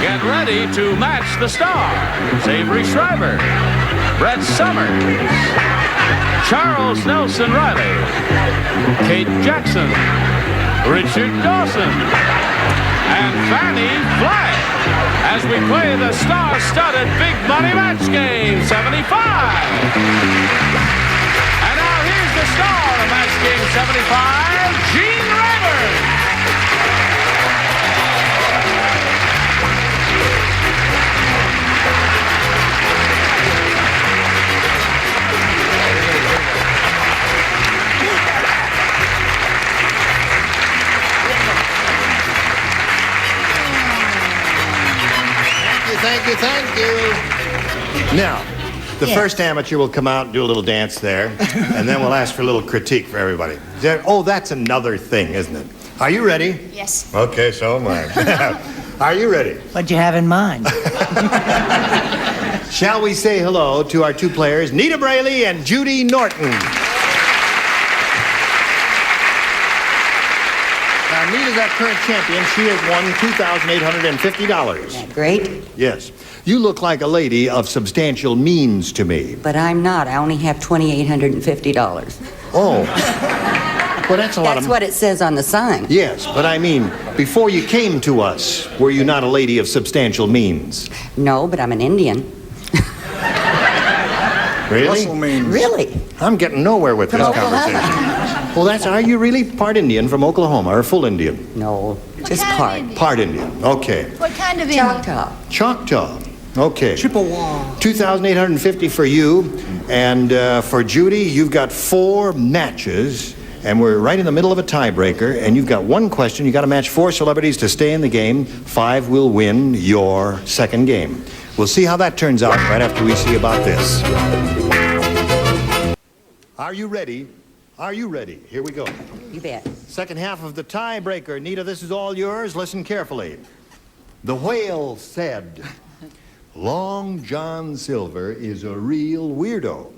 Get ready to match the stars. Avery Schreiber, Brett Summers, Charles Nelson Reilly, Kate Jackson, Richard Dawson, and Fannie Flagg as we play the star-studded Big Money Match Game 75. And now here's the star of Match Game 75, Gene Rayburn. Thank you. Now, the first amateur will come out and do a little dance there, and then we'll ask for a little critique for everybody. Oh, that's another thing, isn't it? Are you ready? Yes. Okay, so am I. Are you ready? What'd you have in mind? Shall we say hello to our two players, Nita Reilly and Judy Norton? Now, Nita's our current champion. She has won $2,850. Great. Yes. You look like a lady of substantial means to me. But I'm not. I only have $2,850. Oh. Well, that's a lot That's of... what it says on the sign. Yes, but I mean, before you came to us, were you not a lady of substantial means? No, but I'm an Indian. Really? Really? I'm getting nowhere with this conversation. Well, are you really part Indian from Oklahoma, or full Indian? No, just part. Part Indian, okay. What kind of Indian? Choctaw. Choctaw, okay. Chippewa. $2,850 for you, and for Judy, you've got 4 matches, and we're right in the middle of a tiebreaker, and you've got one question. You've got to match 4 celebrities to stay in the game. 5 will win your second game. We'll see how that turns out right after we see about this. Are you ready? Are you ready? Here we go. You bet. Second half of the tiebreaker. Nita, this is all yours. Listen carefully. The whale said, Long John Silver is a real weirdo.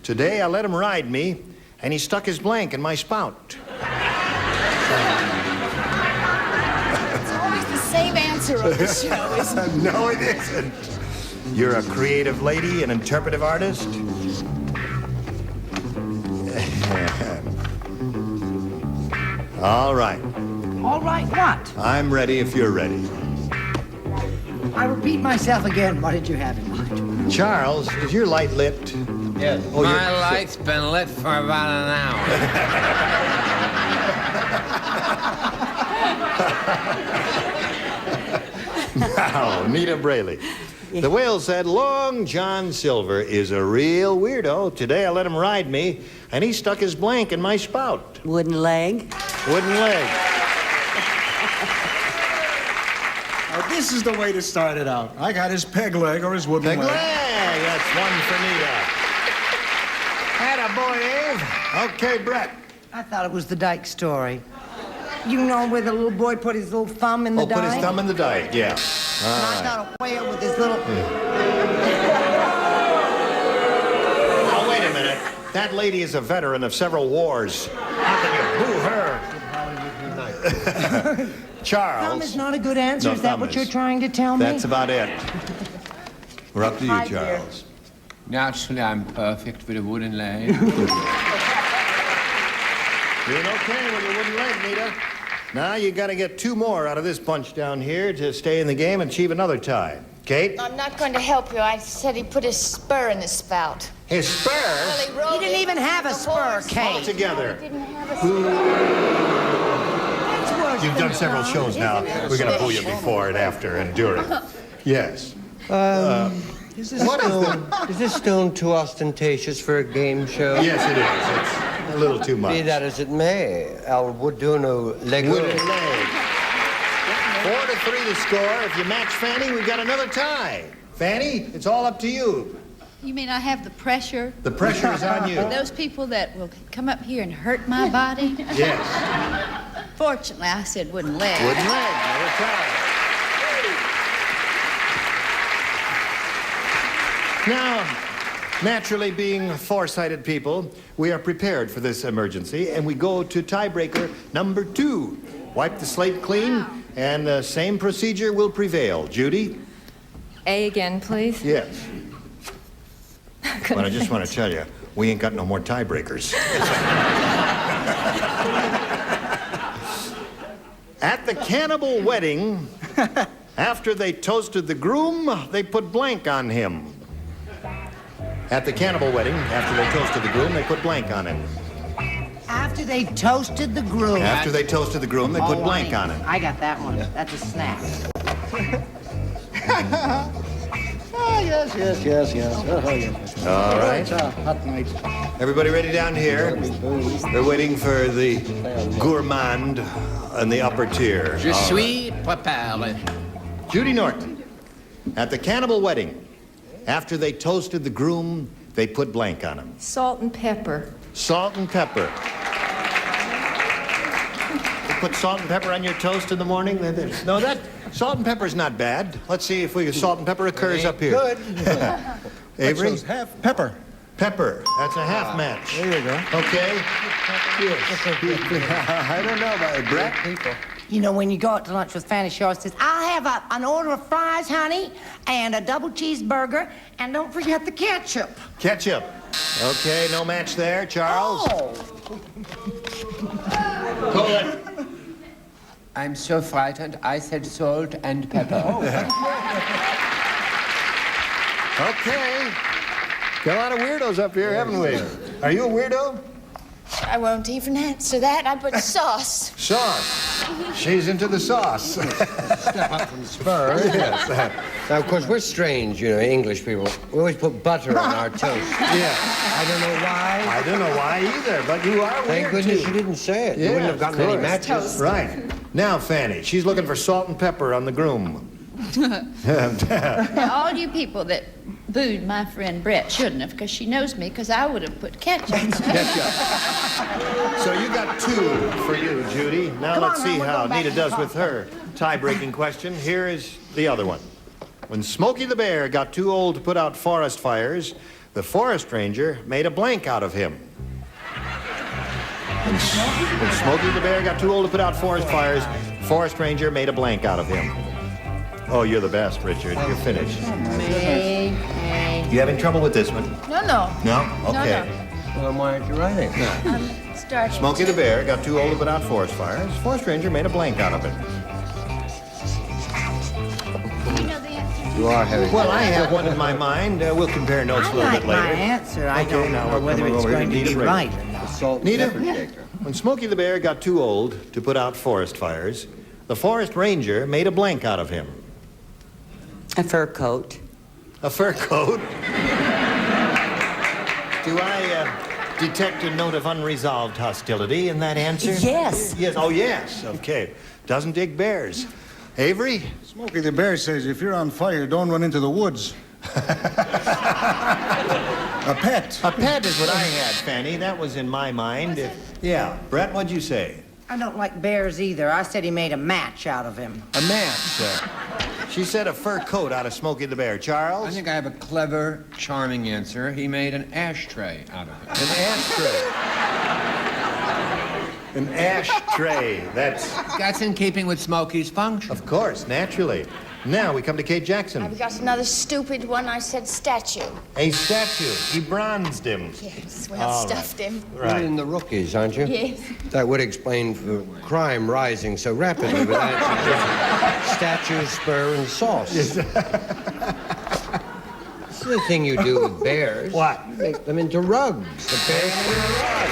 Today I let him ride me, and he stuck his blank in my spout. It's always the same answer on the show, isn't it? No, it isn't. You're a creative lady, an interpretive artist. All right. All right, what? I'm ready if you're ready. I repeat myself again. What did you have in mind? Charles, is your light lit? Yes. Oh, My light's been lit for about an hour. Now, Nita Reilly. The whale said, Long John Silver is a real weirdo. Today I let him ride me, and he stuck his blank in my spout. Wooden leg. Wooden leg. Now, this is the way to start it out. I got his peg leg or his wooden Peg leg. leg. That's one for Nita. Attaboy, Ave. Okay, Brett. I thought it was the Dyke story. You know where the little boy put his little thumb in the dike? Put his thumb in the dike, yeah. And I thought a whale with his little... Now, wait a minute. That lady is a veteran of several wars. How can you boo her? Charles. Thumb is not a good answer. No, Is that thumb what is. you're trying to tell me? That's about it. We're up to you, Hi, dear. Charles. Naturally, I'm perfect with a wooden leg. Doing okay with your wooden leg, Nita. Now you got to get 2 more out of this bunch down here to stay in the game and achieve another tie. Kate? I'm not going to help you. I said he put his spur in his spout. His spur? Well, He didn't even have a spur, Kate. All together. He didn't have a spur. You've done several shows now. We're going to boo you before and after and during. Yes. Is this, What is stone, is this stone too ostentatious for a game show? Yes, it is. It's a little too much. Be that as it may, I'll do no Lego. Wooden leg. 4-3 the score. If you match Fannie, we've got another tie. Fannie, it's all up to you. You mean I have the pressure? The pressure is on you. Those people that will come up here and hurt my body? Yes. Fortunately, I said wooden leg. Wooden leg, another tie. Now, naturally being foresighted people, we are prepared for this emergency, and we go to tiebreaker number 2. Wipe the slate clean. And the same procedure will prevail. Judy? A again, please. Yes. But I just want to tell you, we ain't got no more tiebreakers. At the cannibal wedding, after they toasted the groom, they put blank on him. At the cannibal wedding, after they toasted the groom, they put blank on him. After they toasted the groom. After they toasted the groom, they put blank on him. I got that one. That's a snack. Yes. Oh, yes. All right. It's a hot night. Everybody ready down here? They're waiting for the gourmand in the upper tier. Je suis préparé. Judy Norton. At the cannibal wedding, after they toasted the groom, they put blank on him. Salt and pepper. Salt and pepper. You put salt and pepper on your toast in the morning? No, that salt and pepper is not bad. Let's see if salt and pepper occurs up here. Good. Avery? That's half pepper. Pepper. That's a half match. There you go. Okay. Yes. I don't know about it. Brett? You know, when you go out to lunch with Fannie, she always says, I'll have an order of fries, honey, and a double cheeseburger, and don't forget the ketchup. Ketchup. Okay, no match there. Charles? Colin? I'm so frightened, I said salt and pepper. Okay. Got a lot of weirdos up here, haven't we? Are you a weirdo? I won't even answer that. I put sauce. Sauce. She's into the sauce. Step up from Spur. Yes. Now, of course, we're strange, you know, English people. We always put butter on our toast. Yeah. I don't know why. I don't know why either, but you are Thank weird, goodness too. you didn't say it. Yeah, You wouldn't have gotten any of course. matches. Right. Now, Fannie, she's looking for salt and pepper on the groom. Now, all you people that booed my friend Brett shouldn't have, because she knows me, because I would have put ketchup. Ketchup. So you got 2 for you, Judy. Now Come let's on, see now, we're how going back Nita to does the with her tie-breaking question. Here is the other one. When Smokey the Bear got too old to put out forest fires, the forest ranger made a blank out of him. When Smokey the Bear got too old to put out forest fires, the forest ranger made a blank out of him. Oh, you're the best, Richard. You're finished. You having trouble with this one? No, no. No? Okay. Well, why aren't you writing? Start. Smokey the Bear got too old to put out forest fires. Forest ranger made a blank out of it. You know the answer. You are having... Well, I have one in my mind. We'll compare notes a I little like bit later. my answer. I Okay, don't now know we're whether coming it's over going to to be Nita right Brady. or not. Salt and Nita? pepper shaker. When Smokey the Bear got too old to put out forest fires, the forest ranger made a blank out of him. A fur coat. A fur coat. Do I detect a note of unresolved hostility in that answer? Yes. Yes. Oh, yes. Okay. Doesn't dig bears. Avery? Smokey the Bear says if you're on fire, don't run into the woods. A pet. A pet is what I had, Fannie. That was in my mind. Yeah. Brett, what'd you say? I don't like bears either. I said he made a match out of him. A match. She said a fur coat out of Smokey the Bear. Charles? I think I have a clever, charming answer. He made an ashtray out of it. An ashtray. An ashtray. That's in keeping with Smokey's function. Of course, naturally. Now we come to Kate Jackson. I've got another stupid one. I said statue. A statue. He bronzed him. Yes, well, All stuffed him. You're Right. in the rookies, aren't you? Yes. That would explain the crime rising so rapidly without statues, spur, and sauce. This is the thing you do with bears. What? You make them into rugs. The bears put a rug.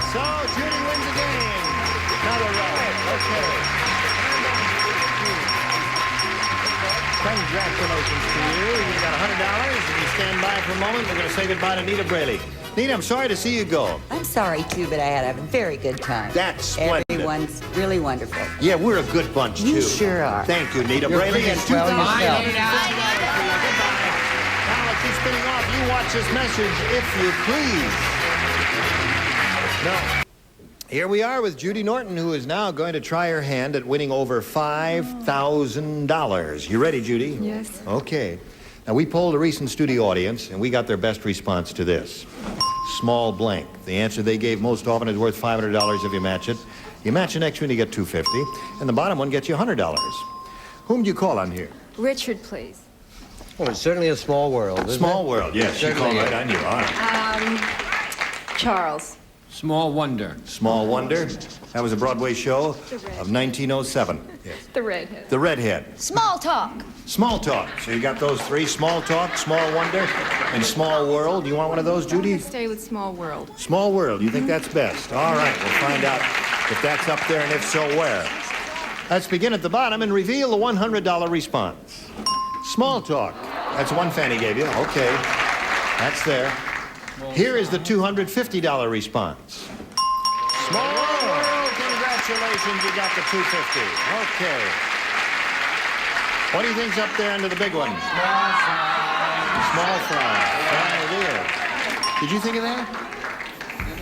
So Judy wins again. Another round. Okay. Congratulations to you. You got $100. If you stand by for a moment, we're going to say goodbye to Nita Brady. Nita, I'm sorry to see you go. I'm sorry, too, but I had a very good time. That's splendid. Everyone's really wonderful. Yeah, we're a good bunch, too. You sure are. Thank you, Nita You're Brady. pretty And swell $2,000 yourself. for you. Goodbye. Now let's keep spinning off. You watch this message, if you please. Now, here we are with Judy Norton, who is now going to try her hand at winning over $5,000. You ready, Judy? Yes. Okay. Now, we polled a recent studio audience, and we got their best response to this. Small blank. The answer they gave most often is worth $500 if you match it. You match the next one, you get $250, and the bottom one gets you $100. Whom do you call on here? Richard, please. Well, it's certainly a small world, isn't Small it? world, yes. She called right on you. All right. Charles. Small wonder. Small Wonder. That was a Broadway show of 1907. Yes. The redhead. The Redhead. Small talk. Small Talk. So you got those three: Small Talk, Small Wonder, and Small World. You want one of those, Judy? Stay with Small World. Small World. You think that's best? All right. We'll find out if that's up there, and if so, where. Let's begin at the bottom and reveal the $100 response. Small Talk. That's one Fannie gave you. Okay. That's there. Here is the $250 response. Small World. Congratulations. You got the $250. Okay. What do you think's up there under the big one? Small fry. Small fry. Right there. Did you think of that?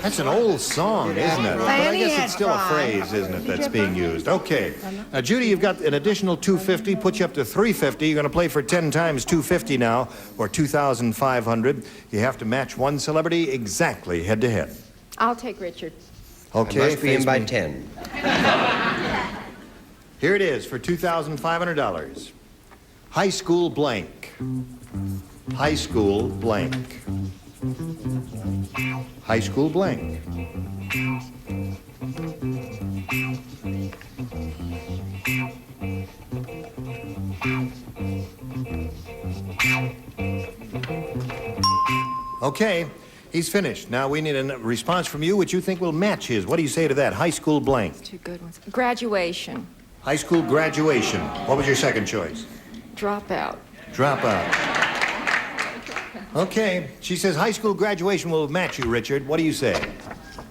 That's an old song, isn't it? But I guess it's still a phrase, isn't it, that's being used. Okay. Now, Judy, you've got an additional $250, puts you up to $350. You're going to play for 10 times $250 now, or $2,500. You have to match one celebrity exactly head to head. I'll take Richard. Okay. I must be in by 10. Here it is for $2,500. High school blank. High school blank. High school blank. Okay, he's finished. Now we need a response from you which you think will match his. What do you say to that? High school blank. Two good ones. Graduation. High school graduation. What was your second choice? Dropout. Dropout. Okay, she says high school graduation will match you, Richard. What do you say?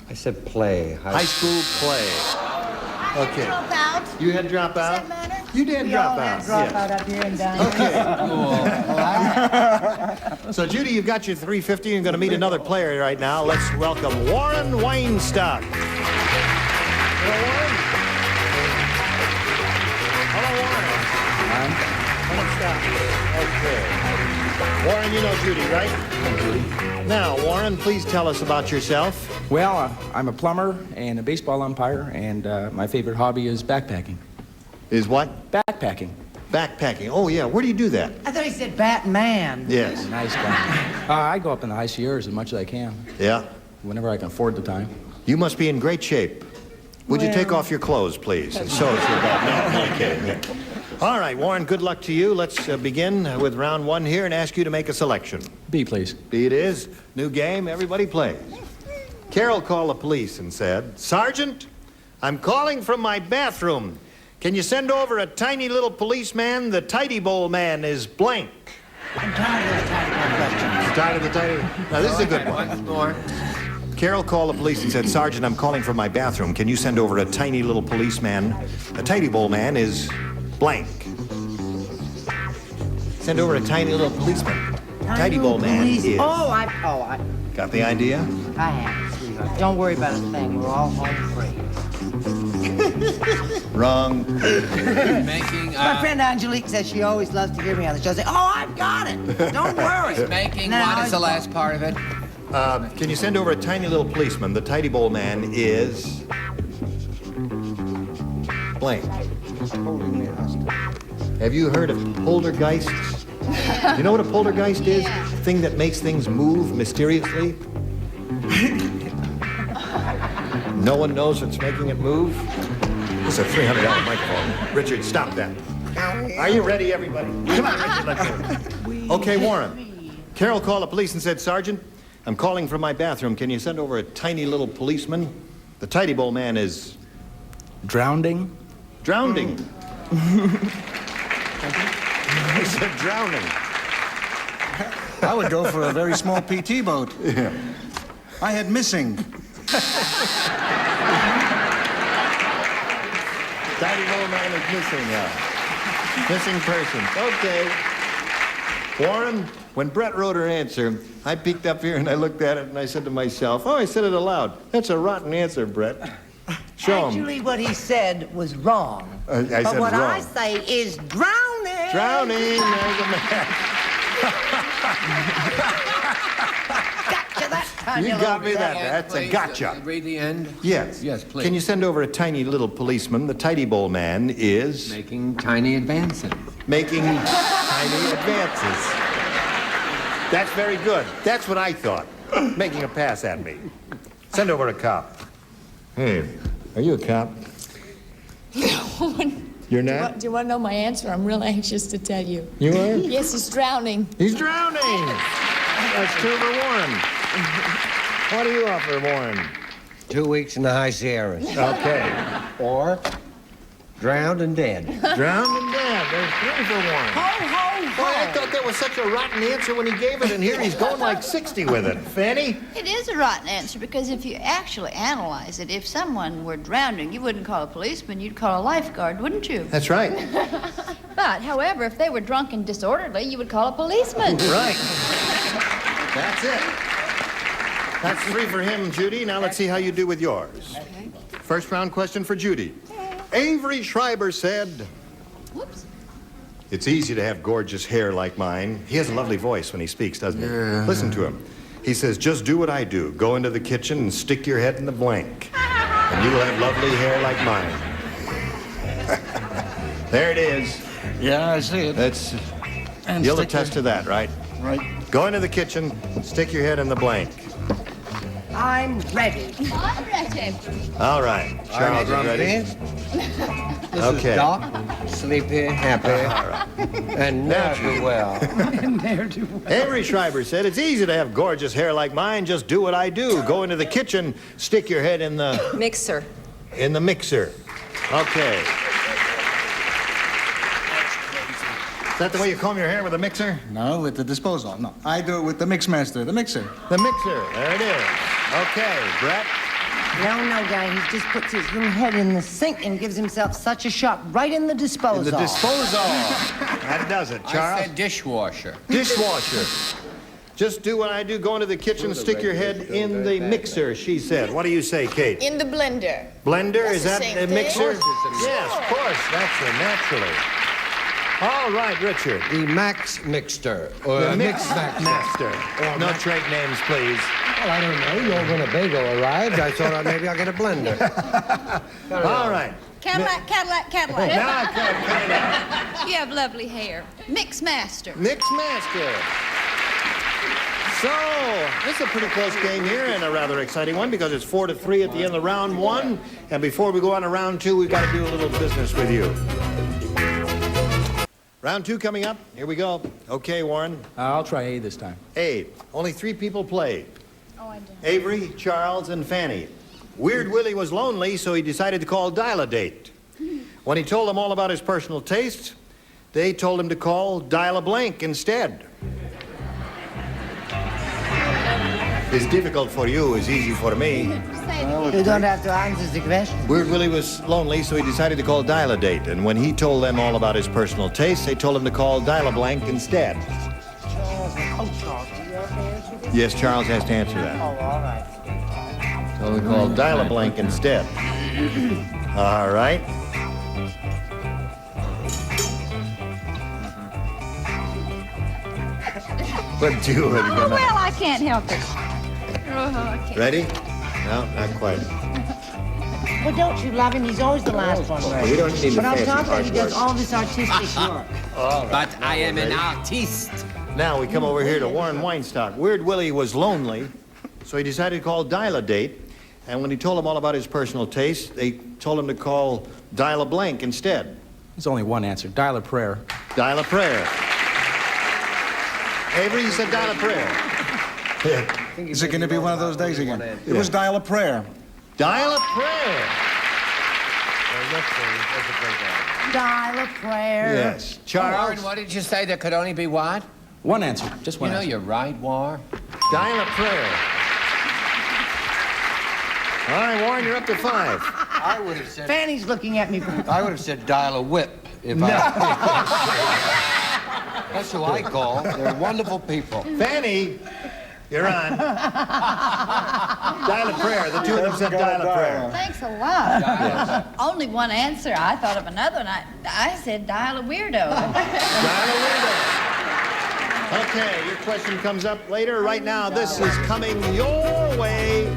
I said play. High school play. Okay. Dropout. You had dropout? Does that matter? You did drop out. Dropout up here and down. Okay. So, Judy, you've got your $350. You're going to meet another player right now. Let's welcome Warren Weinstock. Hello, Warren. Hello, Warren. Okay. Warren, you know Judy, right? Judy. Now, Warren, please tell us about yourself. Well, I'm a plumber and a baseball umpire, and my favorite hobby is backpacking. Is what? Backpacking. Backpacking. Oh, yeah. Where do you do that? I thought he said Batman. Yes. Nice guy. I go up in the high Sierras as much as I can. Yeah. Whenever I can afford the time. You must be in great shape. Would you take off your clothes, please? And so it's your Batman. Okay. All right, Warren, good luck to you. Let's begin with round one here and ask you to make a selection. B, please. B it is. New game. Everybody plays. Carol called the police and said, "Sergeant, I'm calling from my bathroom. Can you send over a tiny little policeman? The tidy bowl man is blank." I'm tired of those tidy bowl questions. You're tired of the tidy? Now, this is a good one. Once more. Carol called the police and said, "Sergeant, I'm calling from my bathroom. Can you send over a tiny little policeman? The tidy bowl man is blank." Send over a tiny little policeman. Tidy bowl man is... I Got the idea? have, sweetheart. Don't worry about a thing. We're all home free. Wrong. Making, My friend Angelique says she always loves to hear me on the show say, "Oh, I've got it. Don't worry." making, No, what is the it's- last part of it? Can you send over a tiny little policeman? The tidy bowl man is... blank. Have you heard of poltergeists? You know what a poltergeist is? Yeah. Thing that makes things move mysteriously. No one knows what's making it move. This is a $300 microphone. Richard, stop that. Are you ready, everybody? Come on, Richard, let's go. Okay, Warren. Carol called the police and said, "Sergeant, I'm calling from my bathroom. Can you send over a tiny little policeman? The tidy bowl man is Drowning. drowning." I said drowning. I would go for a very small PT boat. Yeah. I had missing. Tidy bowl man is missing now. Missing person. Okay. Warren, when Brett wrote her answer, I peeked up here and I looked at it and I said to myself, I said it aloud. That's a rotten answer, Brett. Show him. Actually, what he said was wrong. I but said what wrong. I say is drowning. Drowning. There's a match. Gotcha that time. You got me that. That's a Please, gotcha. read the end. Yes. Yes, please. Can you send over a tiny little policeman? The tidy bowl man is Making tiny advances. making tiny advances. That's very good. That's what I thought. Making a pass at me. Send over a cop. Hey, are you a cop? You're not? Do you want to know my answer? I'm real anxious to tell you. You are? Yes, he's drowning. He's drowning. That's two for Warren. What do you offer, Warren? 2 weeks in the high Sierras. Okay. Or drowned and dead. Drowned and dead. There's 3 for Warren. Ho, ho, Boy, I thought that was such a rotten answer when he gave it, and here he's going like 60 with it. Fannie? It is a rotten answer because if you actually analyze it, if someone were drowning, you wouldn't call a policeman, you'd call a lifeguard, wouldn't you? That's right. But, however, if they were drunk and disorderly, you would call a policeman. Right. That's it. That's 3 for him, Judy. Now let's see how you do with yours. Okay. First round question for Judy. Avery Schreiber said, Whoops. "It's easy to have gorgeous hair like mine." He has a lovely voice when he speaks, doesn't he? Listen to him. He says, "Just do what I do. Go into the kitchen and stick your head in the blank. And you will have lovely hair like mine." There it is. Yeah, I see it. That's, And you'll stick attest to that, right? Right. Go into the kitchen, stick your head in the blank. I'm ready. I'm ready. All right. Charles is ready. This Okay. is Doc, sleepy, happy, and never well. Avery Schreiber said, "It's easy to have gorgeous hair like mine. Just do what I do. Go into the kitchen, stick your head in the Mixer. mixer." Okay. Is that the way you comb your hair, with a mixer? No, with the disposal. No, I do it with the Mixmaster, the mixer. The mixer. There it is. Okay, Brett. No, guy. He just puts his little head in the sink and gives himself such a shot right in the disposal. In the disposal. That does it. Charles? I said dishwasher. Dishwasher. Just do what I do. Go into the kitchen, stick your head in the mixer, she said. What do you say, Kate? In the blender. Blender? That's Is the that same a thing. mixer? Of course it's a Yes, of course. That's it, naturally. All right, Richard. The Max Mixter, or The Mix Master. Master. No trade names, please. Well, I don't know. Your Winnebago arrived. I thought maybe I'll get a blender. All right. Cadillac, Cadillac, Cadillac. Now I can't cut it out. You have lovely hair. Mix master. Mix Master. So, this is a pretty close game here and a rather exciting one because it's 4-3 at the end of round 1. And before we go on to round 2, we've got to do a little business with you. Round 2 coming up. Here we go. Okay, Warren. I'll try A this time. A. Only 3 people played. Oh, I don't. Avery, Charles, and Fannie. Weird Willie was lonely, so he decided to call Dial-A-Date. When he told them all about his personal tastes, they told him to call Dial-A-Blank instead. It's difficult for you, it's easy for me. You don't have to answer the question. Weird Willie was lonely, so he decided to call Dial-A-Date. And when he told them all about his personal tastes, they told him to call Dial-A-Blank instead. Yes, Charles has to answer that. Oh, all right. So we call Dial-A-Blank instead. All right. What do it? Oh, well, I can't help it. Oh, okay. Ready? No, not quite. Well, don't you love him? He's always the last one ready. We don't need But the I'm fancy talking, he hard does work. all this artistic work. But I am an artist. Now we come over here to Warren Weinstock. Weird Willie was lonely, so he decided to call Dial-A-Date. And when he told them all about his personal tastes, they told him to call Dial-A-Blank instead. There's only one answer. Dial a prayer. Dial-A-Prayer. Avery, you said Dial-A-Prayer. Is it going to be one of those days again? It was Dial a Prayer. Dial-A-Prayer. Dial a prayer. Yes. Charles. Warren, what did you say? There could only be what? One answer. Just one You know, answer. you're right, War. Dial-A-Prayer. All right, Warren, you're up to 5. I would have said. Fanny's looking at me. I would have said dial a whip if I. That's who I call. They're wonderful people. Fannie, you're on. Dial-A-Prayer. The two of them said Dial-A-Prayer. Thanks a lot. Only one answer. I thought of another, and I said dial a weirdo. Dial-A-Weirdo. Okay, your question comes up later. Right now, this is coming your way.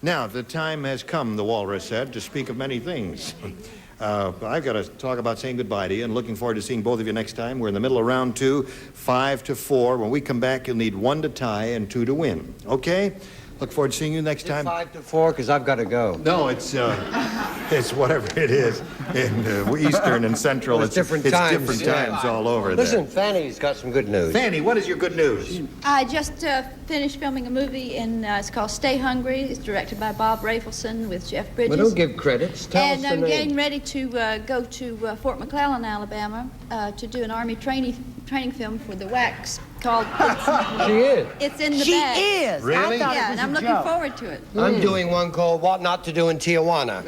Now, the time has come, the walrus said, to speak of many things. I've got to talk about saying goodbye to you and looking forward to seeing both of you next time. We're in the middle of round 2, 5-4. When we come back, you'll need 1 to tie and 2 to win. Okay? Look forward to seeing you next time. 5-4, because I've got to go. No, it's whatever it is in Eastern and Central. Well, it's different times. It's different times all over Listen, there. Fannie's got some good news. Fannie, what is your good news? I just finished filming a movie, it's called Stay Hungry. It's directed by Bob Rafelson with Jeff Bridges. Well, don't give credits. Tell us And the I'm name. getting ready to go to Fort McClellan, Alabama, to do an Army training film for the WACs called She is. It's in the She Bag. is. Really? I thought Yeah, it was and I'm a looking joke. forward to it. I'm doing one called What Not to Do in Tijuana.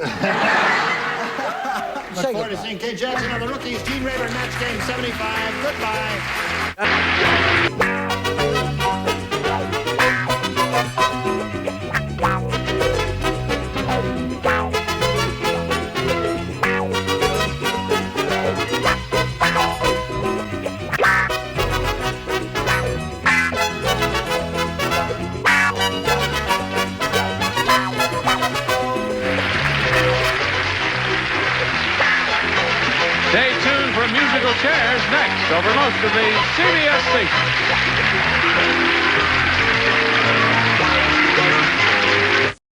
Look forward to seeing Kate Jackson on the Rookies, Gene Rader, Match Game 75. Goodbye. Stay tuned for musical chairs next over most of the CBS stations.